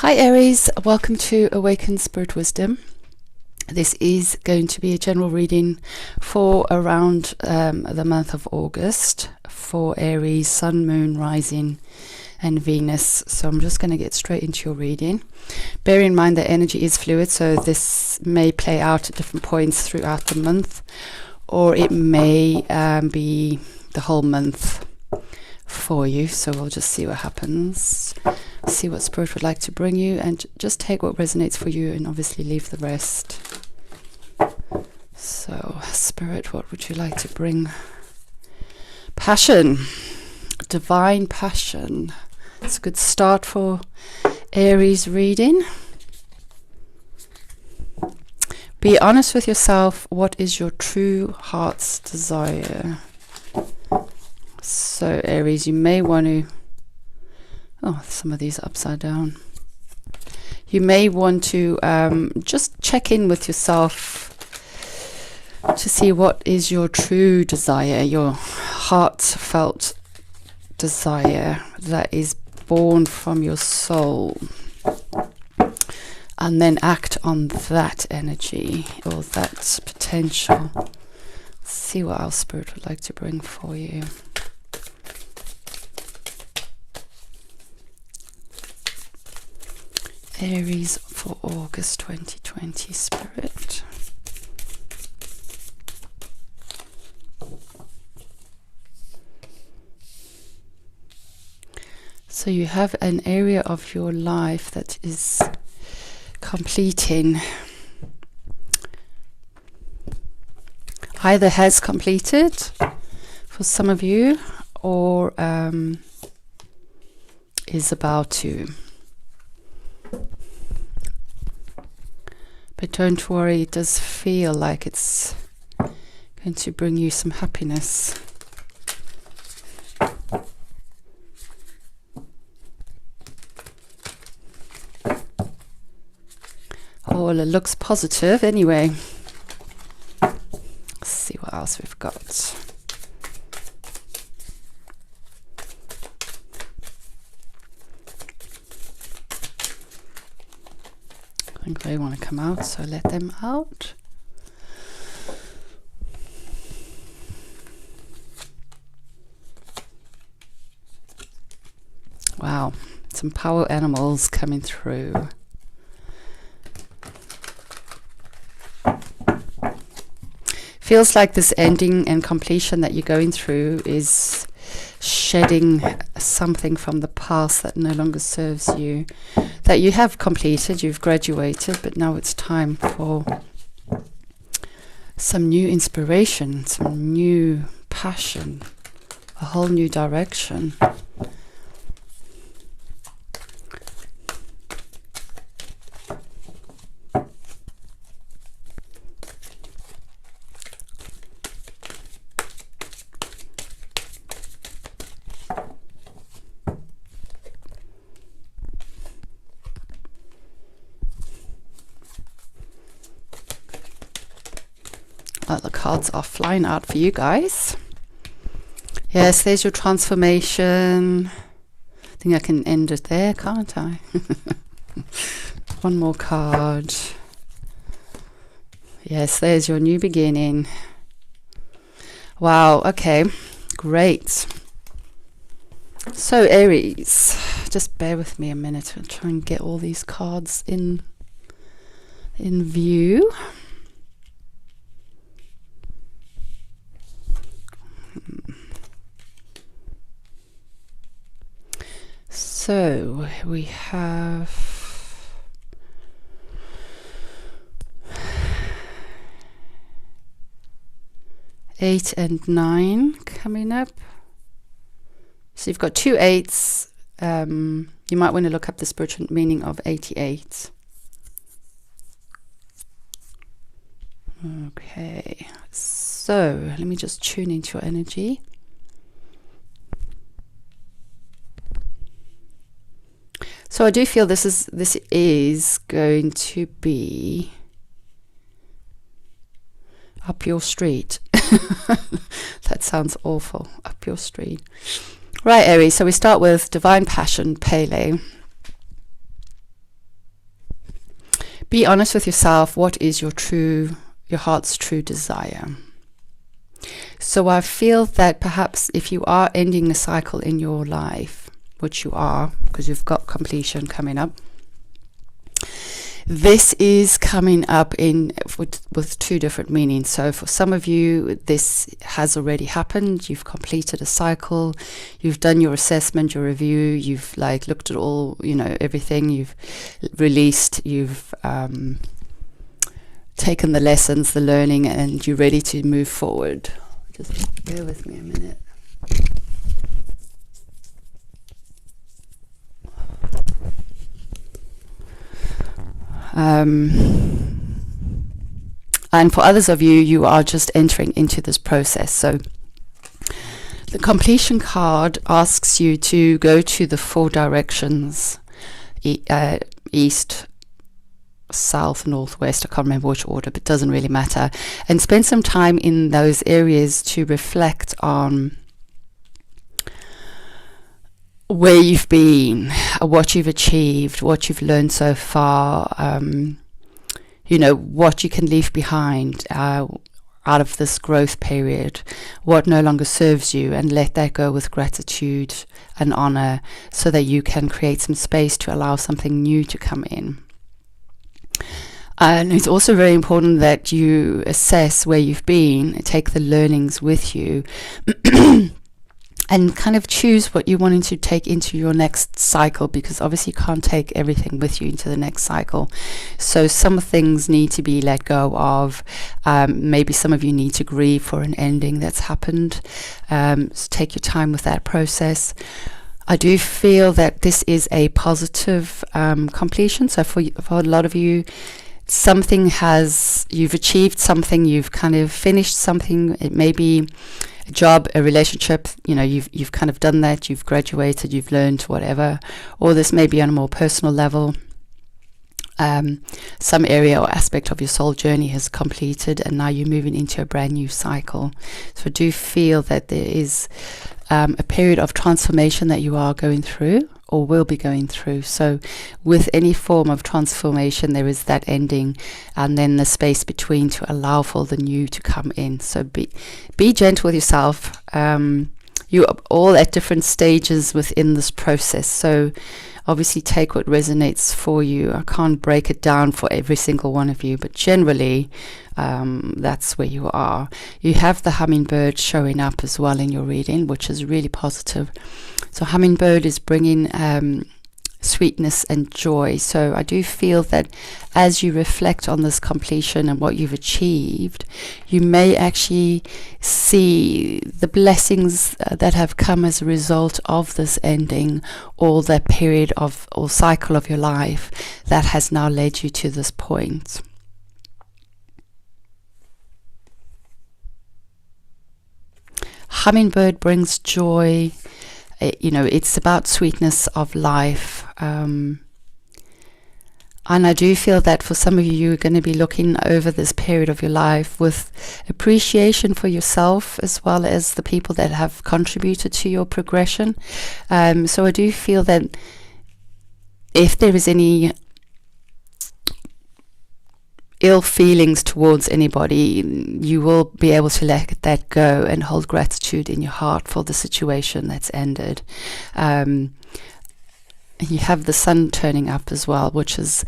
Hi Aries, welcome to Awaken Spirit Wisdom. This is going to be a general reading for around the month of August for Aries, Sun, Moon, Rising and Venus. So I'm just going to get straight into your reading. Bear in mind that energy is fluid, so this may play out at different points throughout the month, or it may be the whole month for you. So we'll just see what happens, see what Spirit would like to bring you, and just take what resonates for you and obviously leave the rest. So Spirit, what would you like to bring? Passion, divine passion. It's a good start for Aries reading. Be honest with yourself. What is your true heart's desire? So Aries, you may want to, some of these are upside down. You may want to just check in with yourself to see what is your true desire, your heartfelt desire that is born from your soul, and then act on that energy or that potential. Let's see what our Spirit would like to bring for you. Aries for August 2020, Spirit. So you have an area of your life that is completing, either has completed for some of you, or is about to. But don't worry, it does feel like it's going to bring you some happiness. Oh, well, it looks positive anyway. Let's see what else we've got. I think they want to come out, so let them out. Wow, some power animals coming through. Feels like this ending and completion that you're going through is shedding something from the past that no longer serves you, that you have completed, you've graduated, but now it's time for some new inspiration, some new passion, a whole new direction. The cards are flying out for you guys. Yes, there's your transformation. I think I can end it there, can't I? One more card. Yes, there's your new beginning. Wow, okay, great. So Aries, just bear with me a minute. I'll try and get all these cards in view. So we have eight and 9 coming up. So you've got 2 8s. You might want to look up the spiritual meaning of 88. Okay, so let me just tune into your energy. So I do feel this is going to be up your street. That sounds awful. Up your street. Right, Aries. So we start with divine passion, Pele. Be honest with yourself. What is your heart's true desire? So I feel that perhaps if you are ending a cycle in your life, which you are, because you've got completion coming up, this is coming up with two different meanings. So for some of you, this has already happened. You've completed a cycle. You've done your assessment, your review. You've looked at all, everything. You've released. You've taken the lessons, the learning, and you're ready to move forward. Just bear with me a minute. And for others of you, you are just entering into this process. So the completion card asks you to go to the 4 directions, east, south, north, west. I can't remember which order, but it doesn't really matter. And spend some time in those areas to reflect on where you've been, what you've achieved, what you've learned so far, what you can leave behind out of this growth period, what no longer serves you, and let that go with gratitude and honor so that you can create some space to allow something new to come in. And it's also very important that you assess where you've been, take the learnings with you, and kind of choose what you're wanting to take into your next cycle, because obviously you can't take everything with you into the next cycle. So some things need to be let go of. Maybe some of you need to grieve for an ending that's happened. So take your time with that process. I do feel that this is a positive completion. So for a lot of you, you've achieved something, you've kind of finished something. It may be a job, a relationship, you've kind of done that, you've graduated, you've learned whatever, or this may be on a more personal level. Some area or aspect of your soul journey has completed, and now you're moving into a brand new cycle. So I do feel that there is a period of transformation that you are going through or will be going through. So with any form of transformation, there is that ending and then the space between to allow for the new to come in. So be gentle with yourself. You're all at different stages within this process. So obviously take what resonates for you. I can't break it down for every single one of you, but generally that's where you are. You have the hummingbird showing up as well in your reading, which is really positive. So hummingbird is bringing sweetness and joy. So I do feel that as you reflect on this completion and what you've achieved, you may actually see the blessings that have come as a result of this ending, or that period of or cycle of your life that has now led you to this point. Hummingbird brings joy. It's about sweetness of life. And I do feel that for some of you, you're going to be looking over this period of your life with appreciation for yourself as well as the people that have contributed to your progression. So I do feel that if there is any ill feelings towards anybody, you will be able to let that go and hold gratitude in your heart for the situation that's ended. You have the sun turning up as well, which is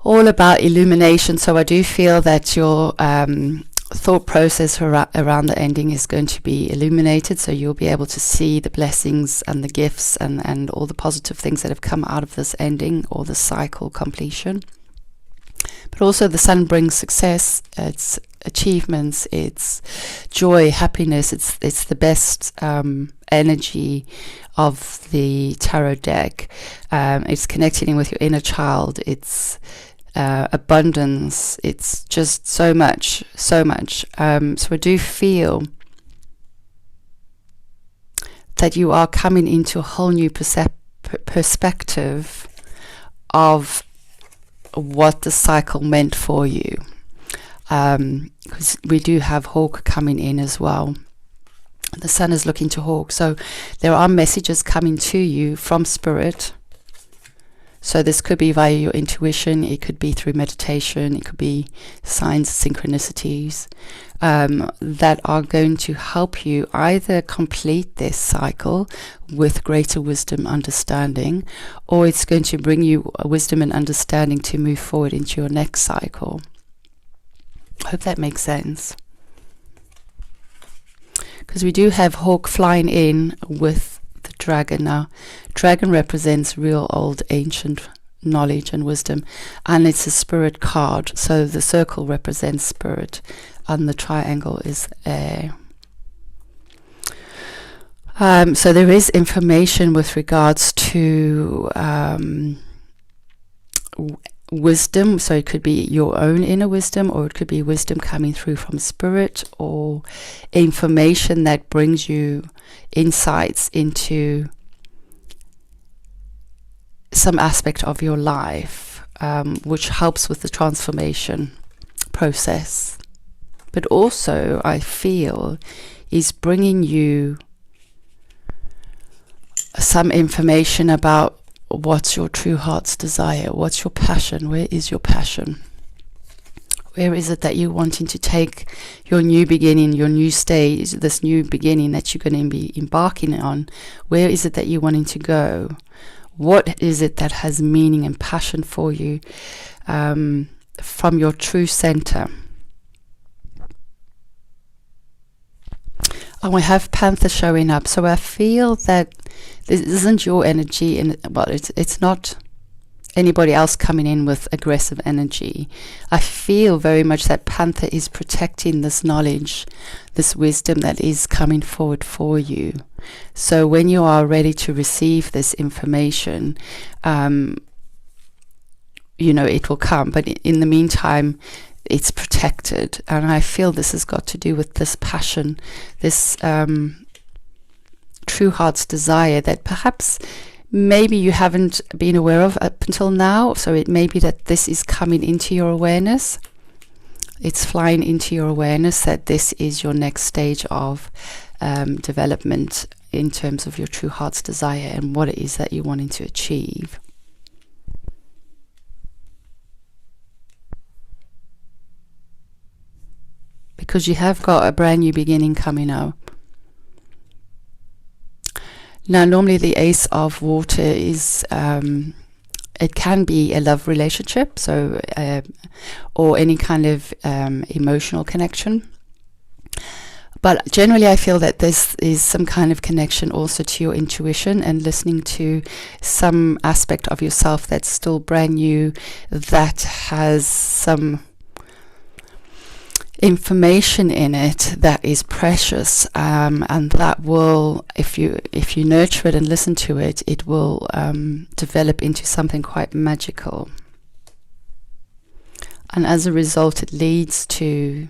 all about illumination. So I do feel that your thought process around the ending is going to be illuminated, so you'll be able to see the blessings and the gifts and all the positive things that have come out of this ending or the cycle completion. But also the sun brings success, it's achievements, it's joy, happiness. It's the best energy of the tarot deck. It's connecting with your inner child. It's abundance. It's just so much. So I do feel that you are coming into a whole new perspective of what the cycle meant for you, because we do have Hawk coming in as well. The sun is looking to Hawk, so there are messages coming to you from Spirit. So this could be via your intuition, it could be through meditation, it could be signs, synchronicities that are going to help you either complete this cycle with greater wisdom, understanding, or it's going to bring you wisdom and understanding to move forward into your next cycle. I hope that makes sense. Because we do have Hawk flying in with the dragon now. Dragon represents real old ancient knowledge and wisdom, and it's a spirit card, so the circle represents spirit and the triangle is air. So there is information with regards to wisdom, so it could be your own inner wisdom, or it could be wisdom coming through from spirit, or information that brings you insights into some aspect of your life, which helps with the transformation process. But also, I feel, is bringing you some information about what's your true heart's desire, what's your passion, where is your passion? Where is it that you're wanting to take your new beginning, your new stage, this new beginning that you're going to be embarking on? Where is it that you're wanting to go? What is it that has meaning and passion for you from your true center? And we have Panther showing up, so I feel that this isn't your energy, and well, it's not anybody else coming in with aggressive energy. I feel very much that Panther is protecting this knowledge, this wisdom that is coming forward for you. So when you are ready to receive this information, it will come. But in the meantime, it's protected. And I feel this has got to do with this passion, this true heart's desire that perhaps maybe you haven't been aware of up until now. So it may be that this is coming into your awareness. It's flying into your awareness that this is your next stage of development in terms of your true heart's desire and what it is that you're wanting to achieve. Because you have got a brand new beginning coming up. Now, normally the Ace of Water is, it can be a love relationship, so or any kind of emotional connection. But generally I feel that this is some kind of connection also to your intuition and listening to some aspect of yourself that's still brand new, that has some information in it that is precious, and that will, if you nurture it and listen to it, it will develop into something quite magical. And as a result, it leads to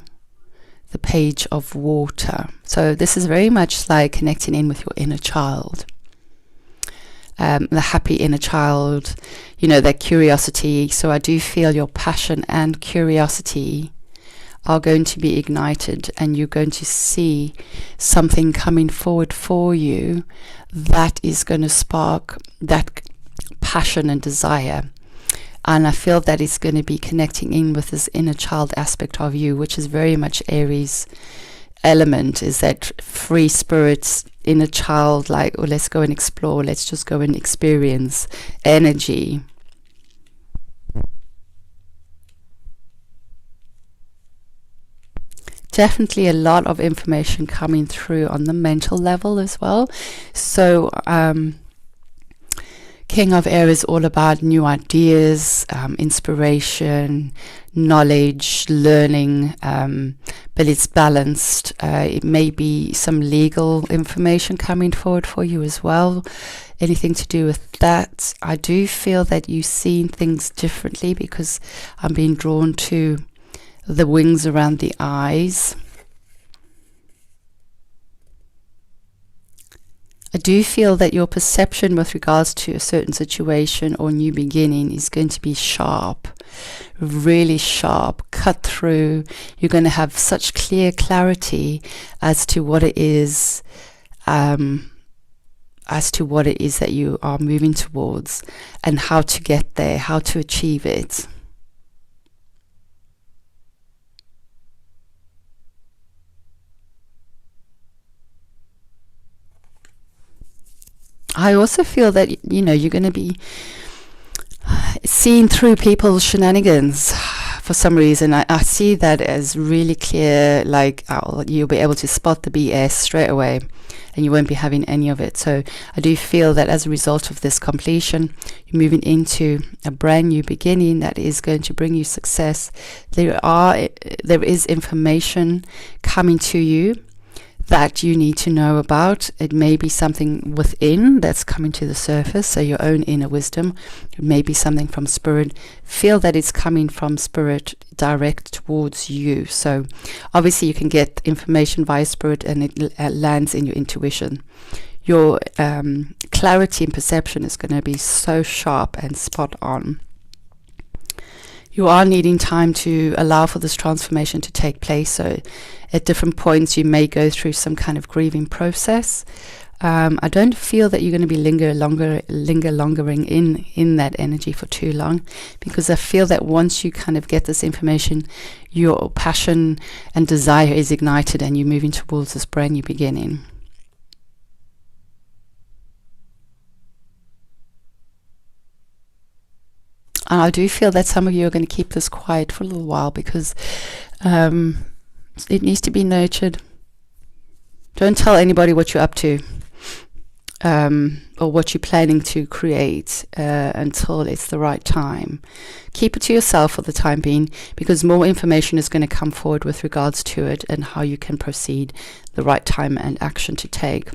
the Page of Water. So this is very much like connecting in with your inner child, the happy inner child, that curiosity. So I do feel your passion and curiosity are going to be ignited, and you're going to see something coming forward for you that is going to spark that passion and desire. And I feel that it's going to be connecting in with this inner child aspect of you, which is very much Aries element, is that free spirit's inner child, like, oh, let's go and explore, let's just go and experience energy. Definitely a lot of information coming through on the mental level as well. So King of Air is all about new ideas, inspiration, knowledge, learning, but it's balanced. It may be some legal information coming forward for you as well. Anything to do with that. I do feel that you've seen things differently, because I'm being drawn to the wings around the eyes. I do feel that your perception with regards to a certain situation or new beginning is going to be sharp, really sharp, cut through. You're going to have such clear clarity as to what it is as to what it is that you are moving towards and how to get there, how to achieve it. I also feel that, you're going to be seen through people's shenanigans for some reason. I see that as really clear, like you'll be able to spot the BS straight away and you won't be having any of it. So I do feel that as a result of this completion, you're moving into a brand new beginning that is going to bring you success. There is information coming to you that you need to know about. It may be something within that's coming to the surface, so your own inner wisdom. It may be something from spirit. Feel that it's coming from spirit direct towards you. So obviously you can get information via spirit and it lands in your intuition. Your clarity and perception is going to be so sharp and spot on. You are needing time to allow for this transformation to take place. So at different points you may go through some kind of grieving process. I don't feel that you're going to be lingering in that energy for too long, because I feel that once you kind of get this information, your passion and desire is ignited and you're moving towards this brand new beginning. And I do feel that some of you are going to keep this quiet for a little while, because it needs to be nurtured. Don't tell anybody what you're up to or what you're planning to create until it's the right time. Keep it to yourself for the time being, because more information is going to come forward with regards to it and how you can proceed, the right time and action to take.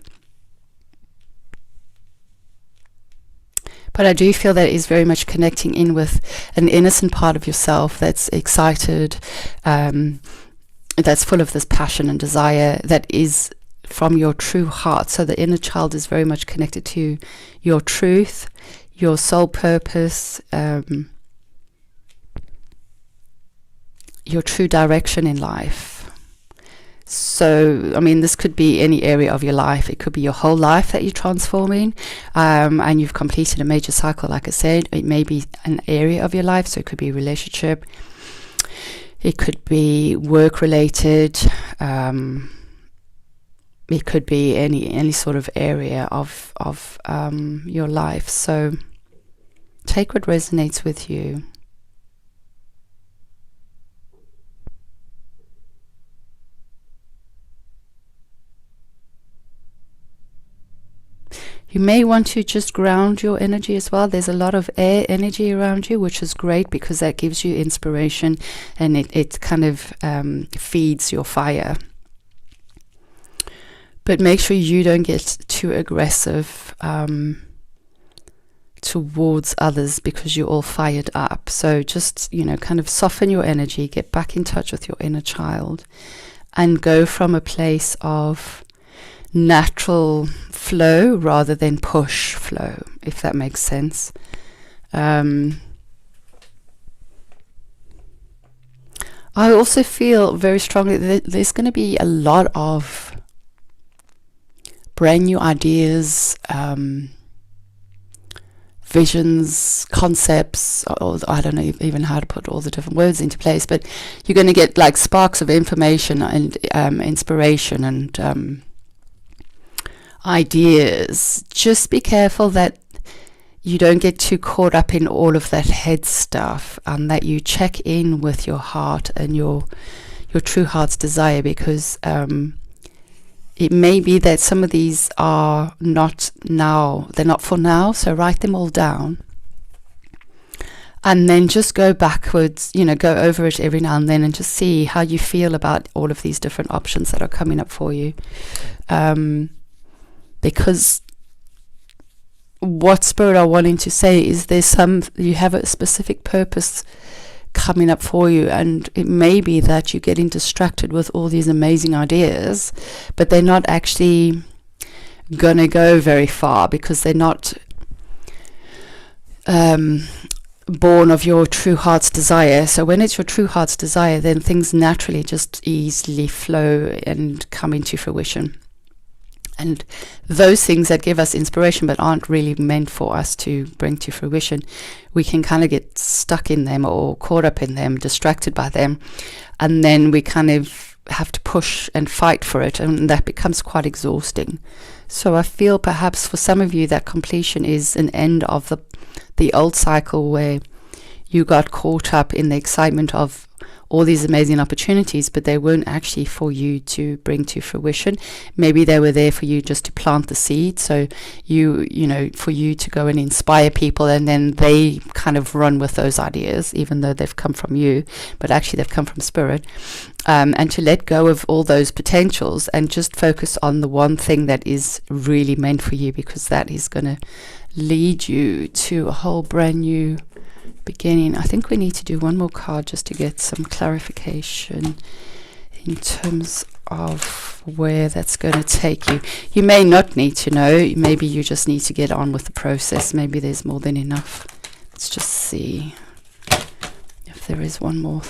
But I do feel that it is very much connecting in with an innocent part of yourself that's excited, that's full of this passion and desire that is from your true heart. So the inner child is very much connected to your truth, your soul purpose, your true direction in life. So, I mean, this could be any area of your life. It could be your whole life that you're transforming, and you've completed a major cycle, like I said. It may be an area of your life, so it could be a relationship. It could be work-related. It could be any sort of area of your life. So, take what resonates with you. You may want to just ground your energy as well. There's a lot of air energy around you, which is great because that gives you inspiration and it kind of feeds your fire. But make sure you don't get too aggressive towards others, because you're all fired up. So just, kind of soften your energy, get back in touch with your inner child, and go from a place of natural flow rather than push flow, if that makes sense. I also feel very strongly that there's going to be a lot of brand new ideas, visions, concepts, or I don't know even how to put all the different words into place, but you're going to get like sparks of information and inspiration and ideas. Just be careful that you don't get too caught up in all of that head stuff, and that you check in with your heart and your true heart's desire, because it may be that some of these are not now, they're not for now, so write them all down and then just go backwards, go over it every now and then and just see how you feel about all of these different options that are coming up for you. Because what Spirit are wanting to say is you have a specific purpose coming up for you, and it may be that you're getting distracted with all these amazing ideas, but they're not actually gonna go very far because they're not born of your true heart's desire. So when it's your true heart's desire, then things naturally just easily flow and come into fruition. And those things that give us inspiration but aren't really meant for us to bring to fruition, we can kind of get stuck in them or caught up in them, distracted by them, and then we kind of have to push and fight for it, and that becomes quite exhausting. So I feel perhaps for some of you that completion is an end of the old cycle where you got caught up in the excitement of all these amazing opportunities, but they weren't actually for you to bring to fruition. Maybe they were there for you just to plant the seed, so you know, for you to go and inspire people, and then they kind of run with those ideas, even though they've come from you, but actually they've come from spirit. And to let go of all those potentials and just focus on the one thing that is really meant for you, because that is going to lead you to a whole brand new beginning. I think we need to do one more card just to get some clarification in terms of where that's going to take you. You may not need to know. Maybe you just need to get on with the process. Maybe there's more than enough. Let's just see if there is one more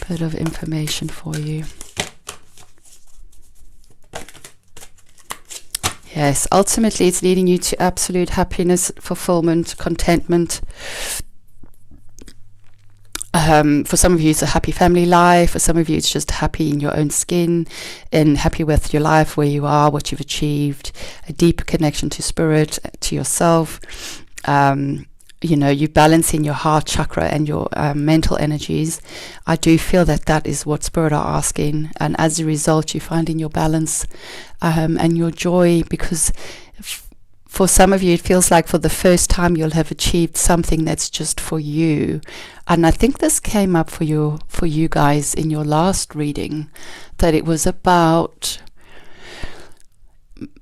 bit of information for you. Yes, ultimately it's leading you to absolute happiness, fulfillment, contentment. For some of you it's a happy family life. For some of you it's just happy in your own skin and happy with your life, where you are, what you've achieved, a deeper connection to spirit, to yourself. You know, you balance in your heart chakra and your mental energies. I do feel that that is what spirit are asking, and as a result you find in your balance and your joy, because for some of you it feels like for the first time you'll have achieved something that's just for you. And I think this came up for you guys in your last reading, that it was about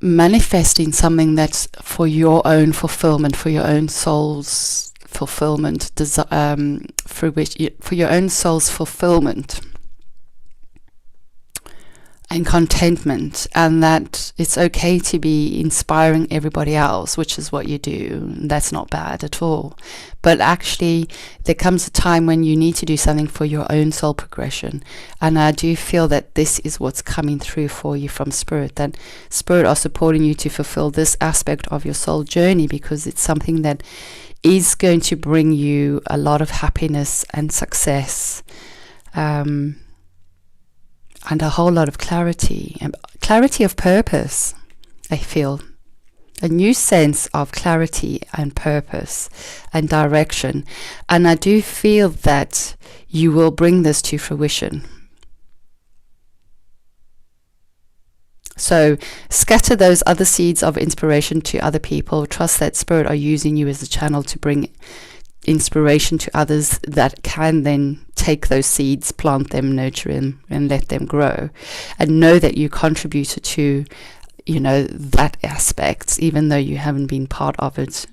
manifesting something that's for your own fulfillment, for your own soul's fulfillment, for your own soul's fulfillment and contentment, and that it's okay to be inspiring everybody else, which is what you do. That's not bad at all. But actually there comes a time when you need to do something for your own soul progression, and I do feel that this is what's coming through for you from spirit, that spirit are supporting you to fulfill this aspect of your soul journey, because it's something that is going to bring you a lot of happiness and success, and a whole lot of clarity of purpose. I feel a new sense of clarity and purpose and direction, and I do feel that you will bring this to fruition. So scatter those other seeds of inspiration to other people. Trust that spirit are using you as a channel to bring inspiration to others that can then take those seeds, plant them, nurture them, and let them grow. And know that you contributed to, you know, that aspect, even though you haven't been part of it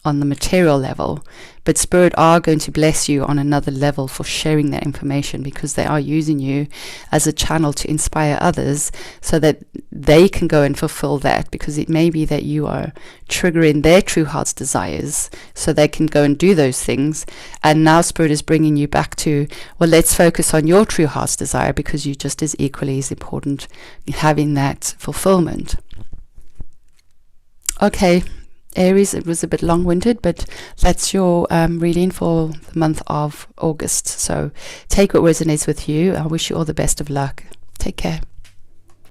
on the material level. But spirit are going to bless you on another level for sharing that information, because they are using you as a channel to inspire others so that they can go and fulfill that, because it may be that you are triggering their true heart's desires so they can go and do those things. And now spirit is bringing you back to, well, let's focus on your true heart's desire, because you're just as equally as important in having that fulfillment. Okay, Aries, it was a bit long-winded, but that's your reading for the month of August. So take what resonates with you. I wish you all the best of luck. Take care.